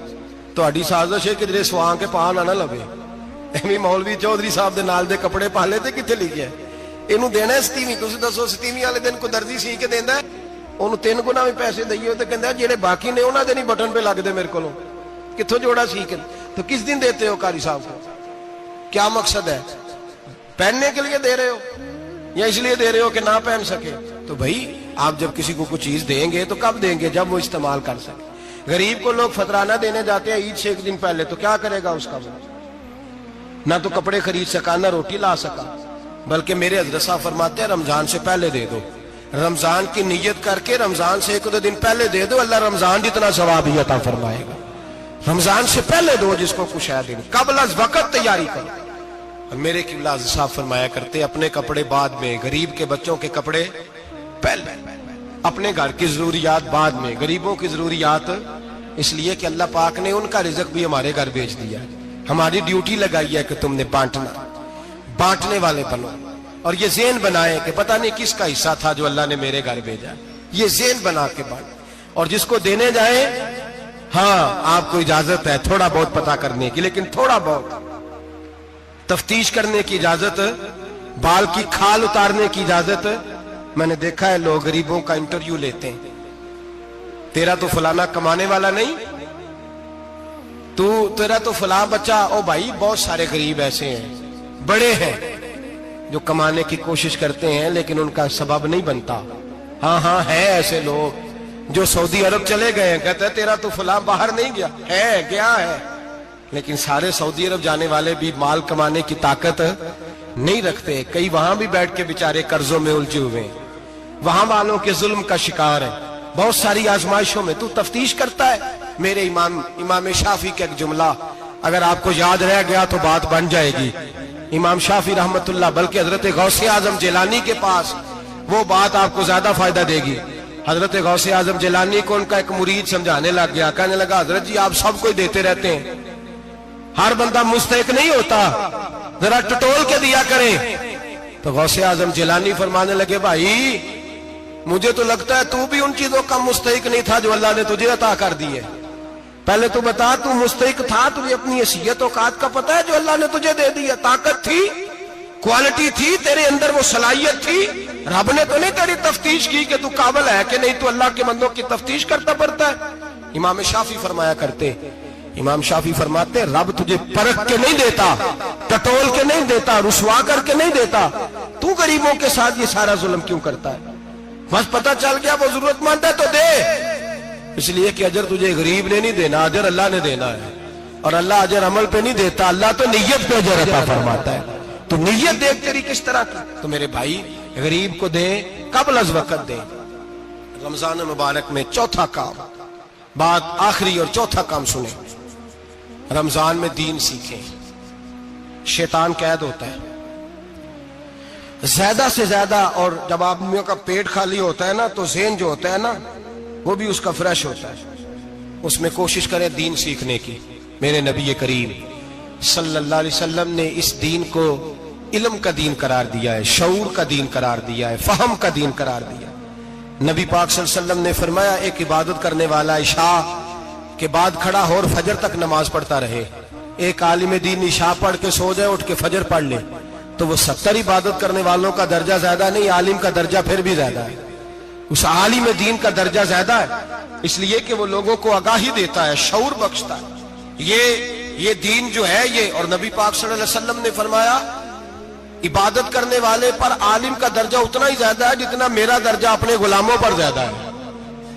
تہاڈی سازش ہے کہ جڑے سواں کے پا نہ لوے. ایویں مولوی چودھری صاحب دے نال دے کپڑے پا لے تے کتے لکھیا اینوں دینا ہے 27ویں. تسی دسو 27ویں والے دن کو درزی سی کے دیندا ہے, اونوں 3 گنا بھی پیسے دئیے تے کہندا جڑے باقی نے انہاں دے نہیں بٹن پہ لگ دے میرے کولوں, کتھوں جوڑا سی کے. تو کس دن دیتے ہو قاری صاحب کو؟ کیا مقصد ہے؟ پہننے کے لیے دے رہے ہو یا اس لیے دے رہے ہو کہ نہ پہن سکے؟ تو بھائی آپ جب کسی کو کچھ چیز دیں گے تو کب دیں گے؟ جب وہ استعمال کر سکے. غریب کو لوگ فطرانہ دینے جاتے ہیں عید سے 1 دن پہلے, تو کیا کرے گا اس کا؟ نہ تو کپڑے خرید سکا نہ روٹی لا سکا. بلکہ میرے حضرت صاحب فرماتے ہیں رمضان سے پہلے دے دو, رمضان کی نیت کر کے رمضان سے 1-2 دن پہلے دے دو, اللہ رمضان جتنا ثواب ہی عطا فرمائے گا. رمضان سے پہلے دو جس کو کچھ ہے دن, قبل از وقت تیاری کرو. اور میرے قبلہ حضرت صاحب فرمایا کرتے اپنے کپڑے بعد میں, غریب کے بچوں کے کپڑے پہلے, اپنے گھر کی ضروریات بعد میں, غریبوں کی ضروریات. اس لیے کہ اللہ پاک نے ان کا رزق بھی ہمارے گھر بھیج دیا ہے. ہماری ڈیوٹی لگائی ہے کہ تم نے بانٹنا, بانٹنے والے بنو. اور یہ ذہن بنائے کہ پتہ نہیں کس کا حصہ تھا جو اللہ نے میرے گھر بھیجا. یہ ذہن بنا کے بانٹ. اور جس کو دینے جائیں, ہاں آپ کو اجازت ہے تھوڑا بہت پتہ کرنے کی, لیکن تھوڑا بہت تفتیش کرنے کی اجازت, بال کی کھال اتارنے کی اجازت. میں نے دیکھا ہے لوگ غریبوں کا انٹرویو لیتے ہیں, تیرا تو فلانا کمانے والا نہیں, تیرا تو فلاں بچہ. او بھائی بہت سارے غریب ایسے ہیں, بڑے ہیں, جو کمانے کی کوشش کرتے ہیں لیکن ان کا سبب نہیں بنتا. ہاں ہے ایسے لوگ جو سعودی عرب چلے گئے ہیں, کہتے ہیں تیرا تو فلاں باہر نہیں گیا. گیا ہے, لیکن سارے سعودی عرب جانے والے بھی مال کمانے کی طاقت نہیں رکھتے. کئی وہاں بھی بیٹھ کے بیچارے قرضوں میں الجھے ہوئے ہیں, وہاں والوں کے ظلم کا شکار ہیں, بہت ساری آزمائشوں میں. تو تفتیش کرتا ہے. میرے امام شافعی کا ایک جملہ اگر آپ کو یاد رہ گیا تو بات بن جائے گی. امام شافعی رحمت اللہ, بلکہ حضرت غوث اعظم جیلانی کے پاس وہ بات آپ کو زیادہ فائدہ دے گی. حضرت غوث اعظم جیلانی کو ان کا ایک مرید سمجھانے لگ گیا, کہنے لگا حضرت جی آپ سب کو دیتے رہتے ہیں, ہر بندہ مستحق نہیں ہوتا, ذرا ٹٹول کے دیا کریں. تو غوث اعظم جیلانی فرمانے لگے بھائی مجھے تو لگتا ہے تو بھی ان چیزوں کا مستحق نہیں تھا جو اللہ نے تجھے عطا کر دی ہے. پہلے تو بتا تو مستحق تھا, تجھے اپنی حیثیت اوقات کا پتہ ہے جو اللہ نے تجھے دے دی ہے؟ طاقت تھی, کوالٹی تھی, تیرے اندر وہ صلاحیت تھی. رب نے تو نہیں تیری تفتیش کی کہ تو قابل ہے کہ نہیں, تو اللہ کے بندوں کی تفتیش کرتا پڑتا ہے. امام شافعی فرمایا کرتے, امام شافعی فرماتے رب تجھے پرکھ کے نہیں دیتا, ٹٹول کے نہیں دیتا, رسوا کر کے نہیں دیتا. تو غریبوں کے ساتھ یہ سارا ظلم کیوں کرتا ہے؟ بس پتہ چل گیا وہ ضرورت مند ہے تو دے. اس لیے کہ اجر تجھے غریب نے نہیں دینا, اجر اللہ نے دینا ہے. اور اللہ اجر عمل پہ نہیں دیتا, اللہ تو نیت پہ اجر عطا فرماتا ہے. تو نیت دیکھ تیری کس طرح کی. تو میرے بھائی غریب کو دیں, قبل از وقت دیں. رمضان مبارک میں چوتھا کام, بات آخری اور چوتھا کام سنیں. رمضان میں دین سیکھیں. شیطان قید ہوتا ہے, زیادہ سے زیادہ، اور جب آدمیوں کا پیٹ خالی ہوتا ہے نا تو ذہن جو ہوتا ہے نا وہ بھی اس کا فریش ہوتا ہے، اس میں کوشش کریں دین سیکھنے کی۔ میرے نبی کریم صلی اللہ علیہ وسلم نے اس دین کو علم کا دین قرار دیا ہے، شعور کا دین قرار دیا ہے، فہم کا دین قرار دیا ہے۔ نبی پاک صلی اللہ علیہ وسلم نے فرمایا ایک عبادت کرنے والا عشاء کے بعد کھڑا ہو اور فجر تک نماز پڑھتا رہے، ایک عالم دین عشاء پڑھ کے سو جائے، اٹھ کے فجر پڑھ لے، تو وہ 70 عبادت کرنے والوں کا درجہ زیادہ نہیں، عالم کا درجہ پھر بھی زیادہ ہے، اس عالم دین کا درجہ زیادہ ہے، اس لیے کہ وہ لوگوں کو آگاہی دیتا ہے، شعور بخشتا ہے۔ یہ دین جو ہے یہ، اور نبی پاک صلی اللہ علیہ وسلم نے فرمایا عبادت کرنے والے پر عالم کا درجہ اتنا ہی زیادہ ہے جتنا میرا درجہ اپنے غلاموں پر زیادہ ہے۔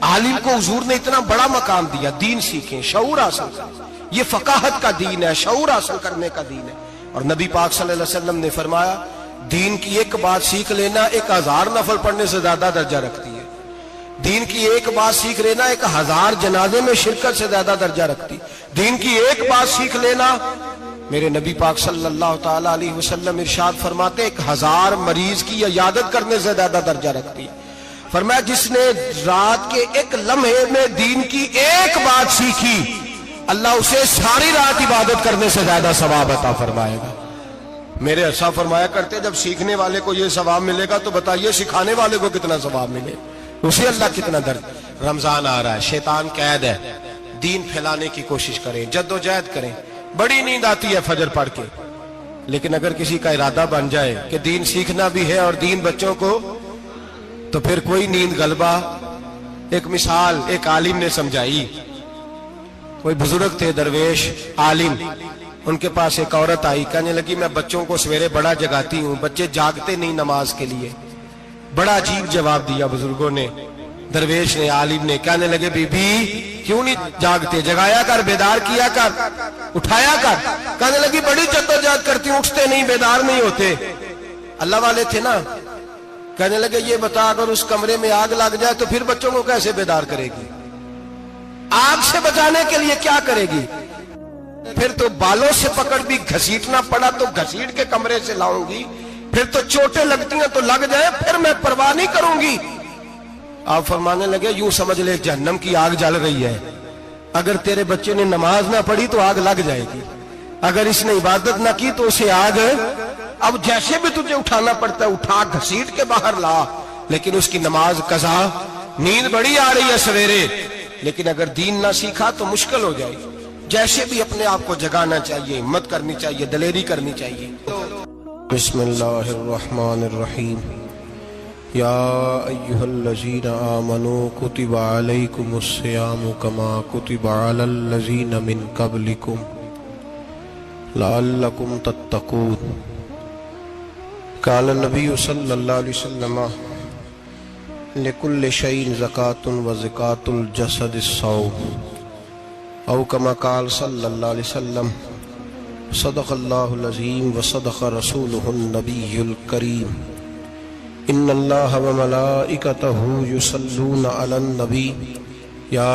عالم کو حضور نے اتنا بڑا مقام دیا، دین سیکھیں، شعور حاصل کریں، یہ فقاہت کا دین ہے، شعور حاصل کرنے کا دین ہے۔ اور نبی پاک صلی اللہ علیہ وسلم نے فرمایا دین کی ایک بات سیکھ لینا 1000 نفل پڑھنے سے زیادہ درجہ رکھتی ہے، دین کی ایک بات سیکھ لینا 1000 جنازے میں شرکت سے زیادہ درجہ رکھتی، دین کی ایک بات سیکھ لینا، میرے نبی پاک صلی اللہ تعالی علیہ وسلم ارشاد فرماتے 1000 مریض کی عیادت کرنے سے زیادہ درجہ رکھتی ہے۔ فرمایا جس نے رات کے ایک لمحے میں دین کی ایک بات سیکھی، اللہ اسے ساری رات عبادت کرنے سے زیادہ ثواب عطا فرمائے گا۔ میرے ایسا فرمایا کرتے جب سیکھنے والے کو یہ ثواب ملے گا تو بتائیے سکھانے والے کو کتنا ثواب ملے، اسے اللہ کتنا درد۔ رمضان آ رہا ہے، شیطان قید ہے، دین پھیلانے کی کوشش کریں، جد و جہد کریں۔ بڑی نیند آتی ہے فجر پڑھ کے، لیکن اگر کسی کا ارادہ بن جائے کہ دین سیکھنا بھی ہے اور دین بچوں کو، تو پھر کوئی نیند غلبہ۔ ایک مثال ایک عالم نے سمجھائی، کوئی بزرگ تھے درویش عالم، ان کے پاس ایک عورت آئی، کہنے لگی میں بچوں کو سویرے بڑا جگاتی ہوں، بچے جاگتے نہیں نماز کے لیے۔ بڑا عجیب جواب دیا بزرگوں نے، درویش نے، عالم نے، کہنے لگے بی بی کیوں نہیں جاگتے، جگایا کر، بیدار کیا کر، اٹھایا کر۔ کہنے لگی بڑی جدوجہد کرتی ہوں، اٹھتے نہیں، بیدار نہیں ہوتے۔ اللہ والے تھے نا۔ کہنے لگے یہ بتا اگر اس کمرے میں آگ لگ جائے تو پھر بچوں کو کیسے بیدار کرے گی، آگ سے بچانے کے لیے کیا کرے گی؟ پھر تو بالوں سے پکڑ بھی گھسیٹنا پڑا تو گھسیٹ کے کمرے سے لاؤں گی، پھر تو چوٹیں لگتی ہیں تو لگ جائے، پھر میں پرواہ نہیں کروں گی۔ آپ فرمانے لگے یوں سمجھ لے جہنم کی آگ جل رہی ہے، اگر تیرے بچے نے نماز نہ پڑھی تو آگ لگ جائے گی، اگر اس نے عبادت نہ کی تو اسے آگ، اب جیسے بھی تجھے اٹھانا پڑتا ہے اٹھا گھسیٹ کے باہر لا، لیکن اس کی نماز قضا۔ نیند بڑی آ رہی ہے سویرے، لیکن اگر دین نہ سیکھا تو مشکل ہو جائے گی۔ جیسے بھی اپنے آپ کو جگانا چاہیے، ہمت کرنی چاہیے، دلیری کرنی چاہیے۔ بسم اللہ الرحمن الرحیم۔ یا ایہا الذین آمنوا کتب علیکم الصیام کما کتب علی الذین من قبلکم لعلکم تتقون۔ قال النبی صلی اللہ علیہ وسلم لکل شیء زکاۃ وزکاۃ الجسد الصوم، او کما قال صلی اللہ علیہ وسلم صدق اللہ العظیم وصدق رسولہ النبی الکریم۔ ان اللہ وملائکتہ یصلون علی النبی یا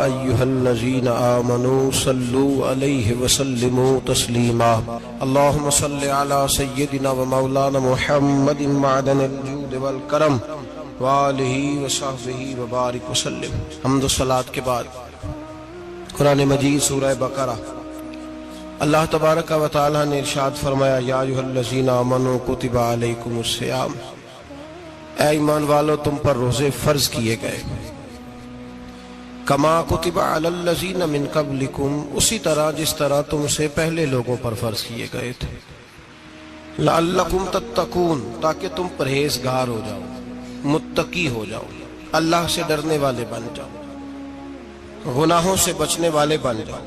ایہا الذین آمنوا صلوا علیہ وسلموا تسلیما۔ اللہم صل علی سیدنا ومولانا محمد معدن الجود والکرم وآلہ وصحبہ وبارک وسلم۔ حمد و صلاۃ کے بعد قرآن مجید سورہ بقرہ، اللہ تبارک و تعالی نے ارشاد فرمایا یا ایھا الذین آمنوا کتب علیکم الصیام، اے ایمان والو تم پر روزے فرض کیے گئے، کما کتب علی الذین من قبلکم، اسی طرح جس طرح تم سے پہلے لوگوں پر فرض کیے گئے تھے، لعلکم تتقون، تاکہ تم پرہیزگار ہو جاؤ، متقی ہو جاؤ، اللہ سے ڈرنے والے بن جاؤ، گناہوں سے بچنے والے بن جاؤ،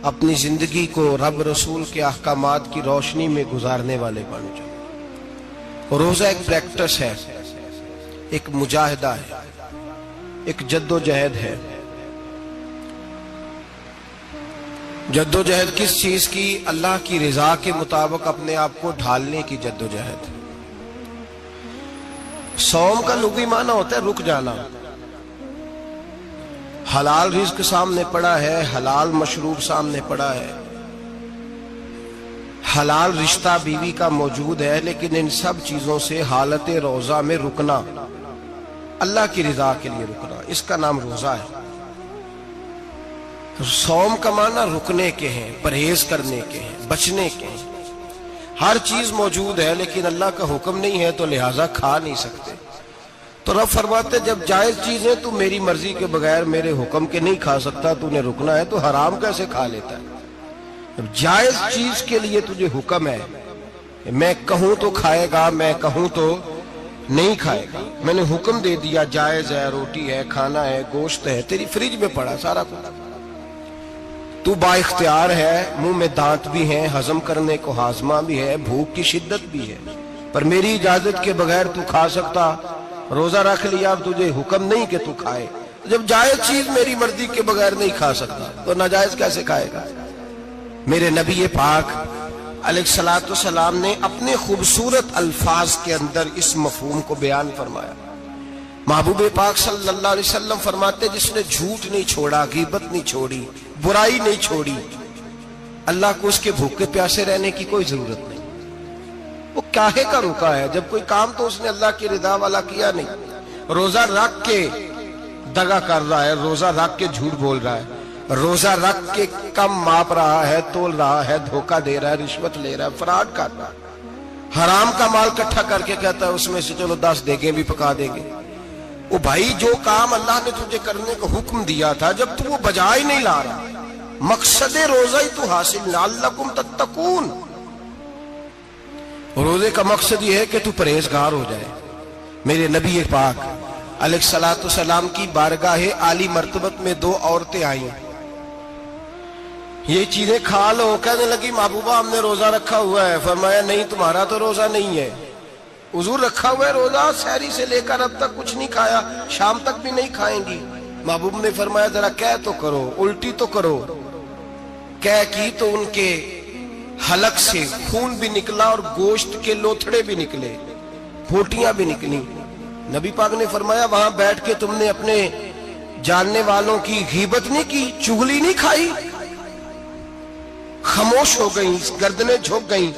اپنی زندگی کو رب رسول کے احکامات کی روشنی میں گزارنے والے بن جاؤ۔ روزہ ایک پریکٹس ہے، ایک مجاہدہ ہے، ایک جد و جہد ہے۔ جد و جہد کس چیز کی؟ اللہ کی رضا کے مطابق اپنے آپ کو ڈھالنے کی جد و جہد۔ صوم کا لغوی معنی ہوتا ہے رک جانا، حلال رزق سامنے پڑا ہے، حلال مشروب سامنے پڑا ہے، حلال رشتہ بیوی کا موجود ہے، لیکن ان سب چیزوں سے حالت روزہ میں رکنا، اللہ کی رضا کے لیے رکنا، اس کا نام روزہ ہے۔ صوم کا معنی رکنے کے ہیں، پرہیز کرنے کے ہیں، بچنے کے ہیں۔ ہر چیز موجود ہے لیکن اللہ کا حکم نہیں ہے تو لہٰذا کھا نہیں سکتے۔ تو رب فرماتے جب جائز چیزیں تو میری مرضی کے بغیر میرے حکم کے نہیں کھا سکتا، تو نے رکنا ہے تو حرام کیسے کھا لیتا ہے؟ جب جائز چیز کے لیے تجھے حکم ہے، میں کہوں تو کھائے گا، میں کہوں تو نہیں کھائے گا، میں نے حکم دے دیا جائز ہے، روٹی ہے، کھانا ہے، گوشت ہے، تیری فریج میں پڑا سارا کچھ، تو با اختیار ہے، منہ میں دانت بھی ہیں، ہضم کرنے کو ہاضمہ بھی ہے، بھوک کی شدت بھی ہے، پر میری اجازت کے بغیر تو کھا سکتا۔ روزہ رکھ لیا، اب تجھے حکم نہیں کہ تو کھائے۔ جب جائز چیز میری مرضی کے بغیر نہیں کھا سکتا تو ناجائز کیسے کھائے گا؟ میرے نبی پاک علیہ الصلوۃ والسلام نے اپنے خوبصورت الفاظ کے اندر اس مفہوم کو بیان فرمایا۔ محبوب پاک صلی اللہ علیہ وسلم فرماتے جس نے جھوٹ نہیں چھوڑا، غیبت نہیں چھوڑی، برائی نہیں چھوڑی، اللہ کو اس کے بھوکے پیاسے رہنے کی کوئی ضرورت نہیں۔ وہ کاہے کا رکا ہے؟ جب کوئی کام تو اس نے اللہ کی رضا والا کیا نہیں۔ روزہ رکھ کے دغا کر رہا ہے، روزہ رکھ کے جھوٹ بول رہا ہے، روزہ رکھ کے کم ماپ رہا ہے، تول رہا ہے، دھوکہ دے رہا ہے، رشوت لے رہا ہے، فراڈ کر رہا ہے، حرام کا مال اکٹھا کر کے کہتا ہے اس میں سے چلو 10 دیگیں بھی پکا دیں گے۔ وہ بھائی جو کام اللہ نے تجھے کرنے کا حکم دیا تھا، جب تو وہ بجا ہی نہیں لا رہا، مقصد روزہ ہی تو حاصل لعلکم تتقون۔ روزے کا مقصد یہ ہے کہ تو پرہیزگار ہو جائے۔ میرے نبی پاک علیہ الصلوۃ والسلام کی بارگاہ عالی مرتبت میں 2 عورتیں آئیں، یہ چیزیں کھا لو، کہنے لگی محبوبہ ہم نے روزہ رکھا ہوا ہے۔ فرمایا نہیں، تمہارا تو روزہ نہیں ہے، حضور رکھا ہوا ہے روزہ، سحری سے لے کر اب تک کچھ نہیں کھایا، شام تک بھی نہیں کھائیں گی۔ محبوب نے فرمایا ذرا کہہ تو کرو، الٹی تو کرو۔ کہہ کی تو ان کے حلق سے خون بھی نکلا اور گوشت کے لوتھڑے بھی نکلے، پھوٹیاں بھی نکلی۔ نبی پاک نے فرمایا وہاں بیٹھ کے تم نے اپنے جاننے والوں کی غیبت نہیں کی، چغلی نہیں کھائی؟ خاموش ہو گئیں، گردنیں جھک گئیں۔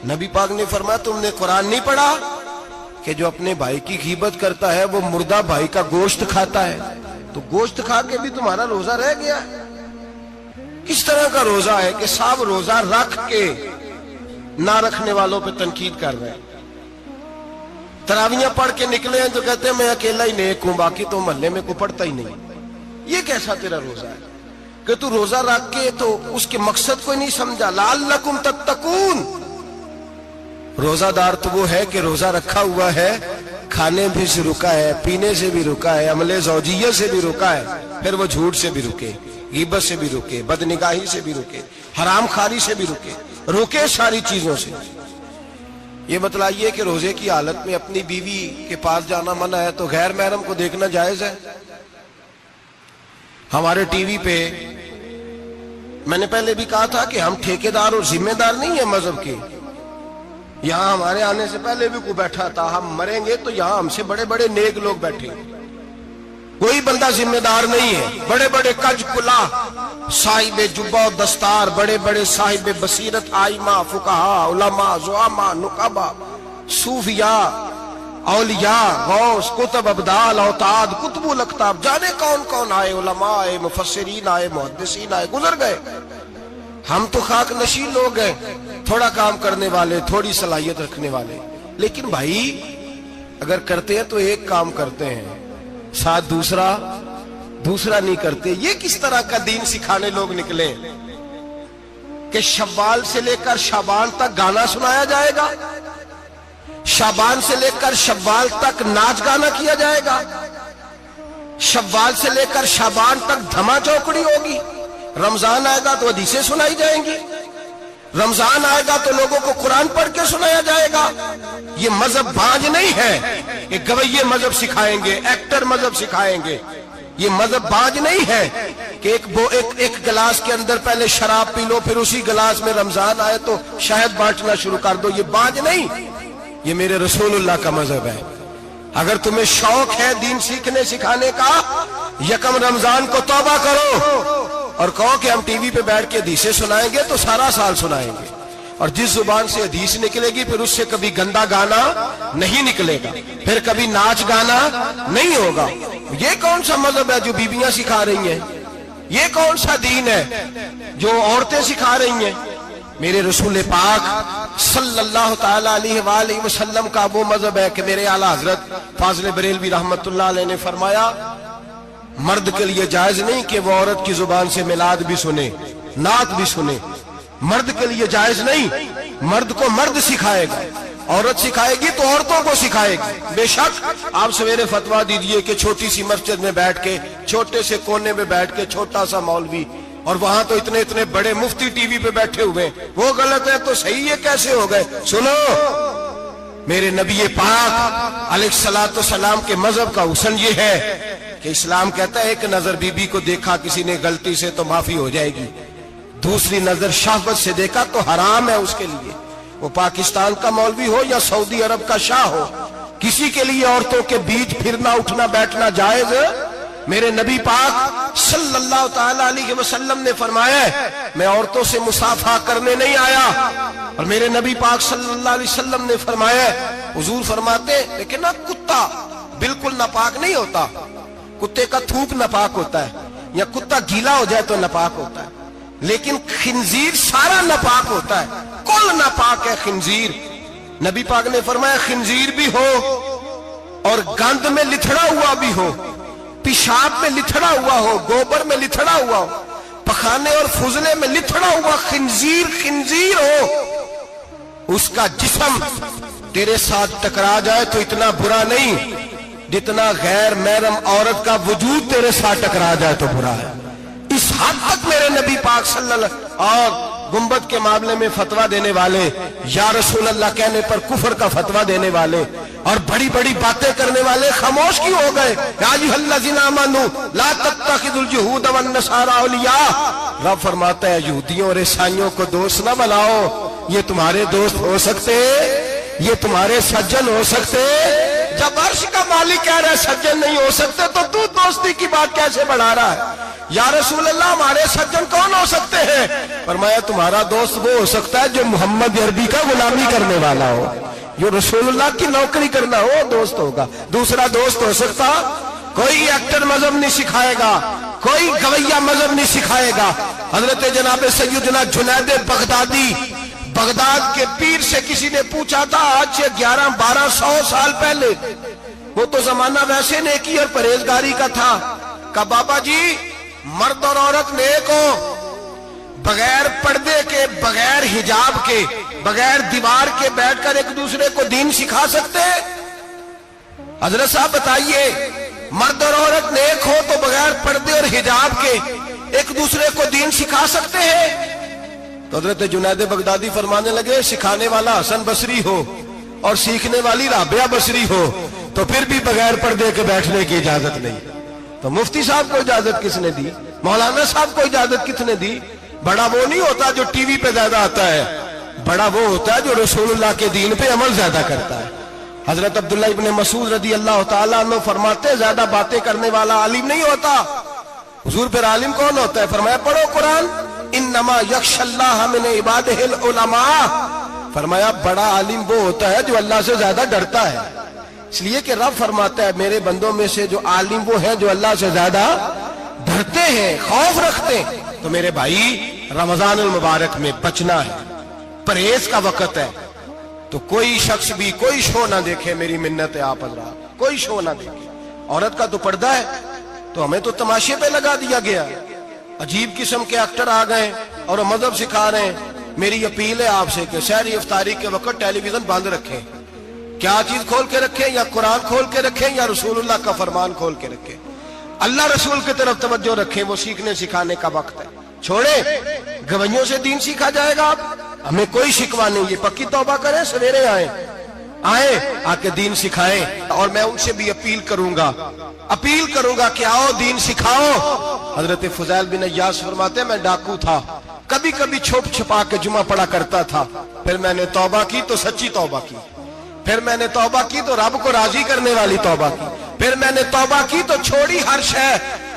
نبی پاک نے فرمایا تم نے قرآن نہیں پڑھا کہ جو اپنے بھائی کی غیبت کرتا ہے وہ مردہ بھائی کا گوشت کھاتا ہے؟ تو گوشت کھا کے بھی تمہارا روزہ رہ گیا ہے۔ کس طرح کا روزہ ہے کہ صاحب روزہ رکھ کے نہ رکھنے والوں پہ تنقید کر رہے ہیں، تراویحاں پڑھ کے نکلے ہیں تو کہتے ہیں میں اکیلا ہی نیک ہوں، باقی تو محلے میں کوئی پڑھتا ہی نہیں۔ یہ کیسا تیرا روزہ ہے کہ تو روزہ رکھ کے تو اس کے مقصد کو نہیں سمجھا؟ لعلکم تتقون۔ روزہ دار تو وہ ہے کہ روزہ رکھا ہوا ہے، کھانے بھی سے رکا ہے، پینے سے بھی رکا ہے، عمل زوجیہ سے بھی رکا ہے، پھر وہ جھوٹ سے بھی رکے، غیبت سے بھی رکے، بدنگاہی سے بھی رکے، حرام خواری سے بھی رکے ساری چیزوں سے۔ یہ بتلائیے کہ روزے کی حالت میں اپنی بیوی کے پاس جانا منع ہے تو غیر محرم کو دیکھنا جائز ہے؟ ہمارے ٹی وی پہ میں نے پہلے بھی کہا تھا کہ ہم ٹھیکیدار اور ذمہ دار نہیں ہیں مذہب کے۔ یہاں ہمارے آنے سے پہلے بھی کوئی بیٹھا تھا، ہم مریں گے تو یہاں ہم سے بڑے بڑے نیک لوگ بیٹھے، کوئی بندہ ذمہ دار نہیں ہے۔ بڑے بڑے کج کلا، صاحب جبہ و دستار، بڑے بڑے صاحب بصیرت، آئمہ، فقہاء، علماء، زعماء، نقباء، صوفیاء، اولیاء، غوث، کتب، ابدال، اوتاد، کتب الاقطاب، جانے کون کون آئے، علماء آئے، مفسرین آئے، محدثین آئے، گزر گئے۔ ہم تو خاک نشین لوگ ہیں، تھوڑا کام کرنے والے، تھوڑی صلاحیت رکھنے والے۔ لیکن بھائی اگر کرتے ہیں تو ایک کام کرتے ہیں، ساتھ دوسرا نہیں کرتے۔ یہ کس طرح کا دین سکھانے لوگ نکلے کہ شوال سے لے کر شعبان تک گانا سنایا جائے گا، شعبان سے لے کر شوال تک ناچ گانا کیا جائے گا، شوال سے لے کر شعبان تک دھما چوکڑی ہوگی، رمضان آئے گا تو حدیثیں سنائی جائیں گی، رمضان آئے گا تو لوگوں کو قرآن پڑھ کے سنایا جائے گا۔ یہ مذہب بھانج نہیں ہے کہ گویے مذہب سکھائیں گے، ایکٹر مذہب سکھائیں گے۔ یہ مذہب بھانج نہیں ہے کہ ایک گلاس کے اندر پہلے شراب پی لو، پھر اسی گلاس میں رمضان آئے تو شہد بانٹنا شروع کر دو۔ یہ بھانج نہیں، یہ میرے رسول اللہ کا مذہب ہے۔ اگر تمہیں شوق ہے دین سیکھنے سکھانے کا، یکم رمضان کو توبہ کرو اور کہو کہ ہم ٹی وی پہ بیٹھ کے حدیثیں سنائیں گے تو سارا سال سنائیں گے۔ اور جس زبان سے حدیث نکلے گی پھر اس سے کبھی گندا گانا نہیں نکلے گا، پھر کبھی ناچ گانا نہیں ہوگا۔ یہ کون سا مذہب ہے جو بیویاں سکھا رہی ہیں؟ یہ کون سا دین ہے جو عورتیں سکھا رہی ہیں؟ میرے رسول پاک صلی اللہ تعالی علیہ وآلہ وسلم کا وہ مذہب ہے کہ میرے اعلیٰ حضرت فاضل بریلوی رحمت اللہ علیہ نے فرمایا مرد کے لیے جائز نہیں کہ وہ عورت کی زبان سے میلاد بھی سنے، نعت بھی سنے۔ مرد کے لیے جائز نہیں، مرد کو مرد سکھائے گا، عورت سکھائے گی تو عورتوں کو سکھائے گی۔ بے شک آپ سویرے فتویٰ دیجئے کہ چھوٹی سی مسجد میں بیٹھ کے، چھوٹے سے کونے میں بیٹھ کے چھوٹا سا مولوی، اور وہاں تو اتنے بڑے مفتی ٹی وی پہ بیٹھے ہوئے، وہ غلط ہے تو صحیح ہے کیسے ہو گئے؟ سنو، میرے نبی پاک علیہ الصلوۃ والسلام کے مذہب کا حسن یہ ہے کہ اسلام کہتا ہے ایک نظر بی بی کو دیکھا کسی نے غلطی سے تو معافی ہو جائے گی، دوسری نظر شہوت سے دیکھا تو حرام ہے اس کے لیے، وہ پاکستان کا مولوی ہو یا سعودی عرب کا شاہ ہو، کسی کے لیے عورتوں کے بیچ پھرنا اٹھنا بیٹھنا جائز ہے۔ میرے نبی پاک صلی اللہ تعالی علیہ وسلم نے فرمایا ہے میں عورتوں سے مصافحہ کرنے نہیں آیا، اور میرے نبی پاک صلی اللہ علیہ وسلم نے فرمایا ہے، حضور فرماتے لیکن نہ کتا بالکل ناپاک نہیں ہوتا، کتے کا تھوک ناپاک ہوتا ہے یا کتا گیلا ہو جائے تو ناپاک ہوتا ہے، لیکن خنزیر سارا ناپاک ہوتا ہے، کل ناپاک ہے خنزیر۔ نبی پاک نے فرمایا خنزیر بھی ہو اور گند میں لتھڑا ہوا بھی ہو، پیشاب میں لتھڑا ہوا ہو، گوبر میں لتھڑا ہوا ہو، پخانے اور فضلے میں لتھڑا ہوا خنزیر ہو، اس کا جسم تیرے ساتھ ٹکرا جائے تو اتنا برا نہیں جتنا غیر محرم عورت کا وجود تیرے ساتھ ٹکرا جائے تو برا ہے۔ اس حد تک میرے نبی پاک صلی اللہ علیہ وسلم اور گنبد کے معاملے میں فتویٰ دینے والے، یا رسول اللہ کہنے پر کفر کا فتویٰ دینے والے اور بڑی بڑی باتیں کرنے والے خاموش کیوں ہو گئے؟ یا ایھا الذین آمنوا لا تتخذوا اليہود والنصارى اولیاء، رب فرماتا ہے یہودیوں اور عیسائیوں کو دوست نہ بناؤ، یہ تمہارے دوست ہو سکتے، یہ تمہارے سجن ہو سکتے؟ جب عرش کا مالک کہہ رہا ہے سجن نہیں ہو سکتے تو دوستی کی بات کیسے بڑھا رہا ہے؟ یا رسول اللہ ہمارے سجن کون ہو سکتے ہیں؟ فرمایا تمہارا دوست وہ ہو سکتا ہے جو محمد عربی کا غلامی کرنے والا ہو، جو رسول اللہ کی نوکری کرنا ہو دوست ہوگا، دوسرا دوست ہو سکتا؟ کوئی ایکٹر مذہب نہیں سکھائے گا، کوئی گویہ مذہب نہیں سکھائے گا۔ حضرت جناب سیدنا جنید بغدادی، بغداد کے پیر سے کسی نے پوچھا تھا آج سے 1100-1200 سال پہلے، وہ تو زمانہ ویسے نیکی اور پرہیزگاری کا تھا، کہا بابا جی مرد اور عورت نیک ہو، بغیر پردے کے، بغیر حجاب کے، بغیر دیوار کے بیٹھ کر ایک دوسرے کو دین سکھا سکتے؟ حضرت صاحب بتائیے، مرد اور عورت نیک ہو تو بغیر پردے اور حجاب کے ایک دوسرے کو دین سکھا سکتے ہیں؟ تو حضرت جنید بغدادی فرمانے لگے سکھانے والا حسن بصری ہو اور سیکھنے والی رابعہ بصری ہو تو پھر بھی بغیر پردے کے بیٹھنے کی اجازت نہیں۔ تو مفتی صاحب کو اجازت کس نے دی؟ مولانا صاحب کو اجازت کس نے دی؟ بڑا وہ نہیں ہوتا جو ٹی وی پہ زیادہ آتا ہے، بڑا وہ ہوتا ہے جو رسول اللہ کے دین پہ عمل زیادہ کرتا ہے۔ حضرت عبداللہ ابن مسعود رضی اللہ تعالیٰ عنہ فرماتے زیادہ باتیں کرنے والا عالم نہیں ہوتا۔ حضور پھر عالم کون ہوتا ہے؟ فرمایا پڑھو قرآن، انما یخشی اللہ من عبادہ العلماء، فرمایا بڑا عالم وہ ہوتا ہے جو اللہ سے زیادہ ڈرتا ہے، اس لیے کہ رب فرماتا ہے میرے بندوں میں سے جو عالم وہ ہیں جو اللہ سے زیادہ ڈرتے ہیں، خوف رکھتے ہیں۔ تو میرے بھائی رمضان المبارک میں بچنا ہے، پرہیز کا وقت ہے، تو کوئی شخص بھی کوئی شو نہ دیکھے، میری منت ہے آپ حضرات، کوئی شو نہ دیکھے۔ عورت کا تو پردہ ہے تو ہمیں تو تماشے پہ لگا دیا گیا، عجیب قسم کے ایکٹر آ گئے اور وہ مذہب سکھا رہے ہیں۔ میری اپیل ہے آپ سے کہ سحری افطاری کے وقت ٹیلی ویژن بند رکھیں، کیا چیز کھول کے رکھیں؟ یا قرآن کھول کے رکھیں یا رسول اللہ کا فرمان کھول کے رکھیں، اللہ رسول کی طرف توجہ رکھیں، وہ سیکھنے سکھانے کا وقت ہے۔ چھوڑے گویوں سے دین سیکھا جائے گا، ہمیں کوئی شکوہ نہیں، یہ پکی توبہ کریں، سویرے آئیں آ کے دین سکھائیں، اور میں ان سے بھی اپیل کروں گا کہ آؤ دین سکھاؤ۔ حضرت فضیل بن عیاض فرماتے ہیں میں ڈاکو تھا، کبھی کبھی چھپ چھپا کے جمعہ پڑھا کرتا تھا، پھر میں نے توبہ کی تو سچی توبہ کی، پھر میں نے توبہ کی تو رب کو راضی کرنے والی توبہ کی، پھر میں نے توبہ کی تو چھوڑی ہر شے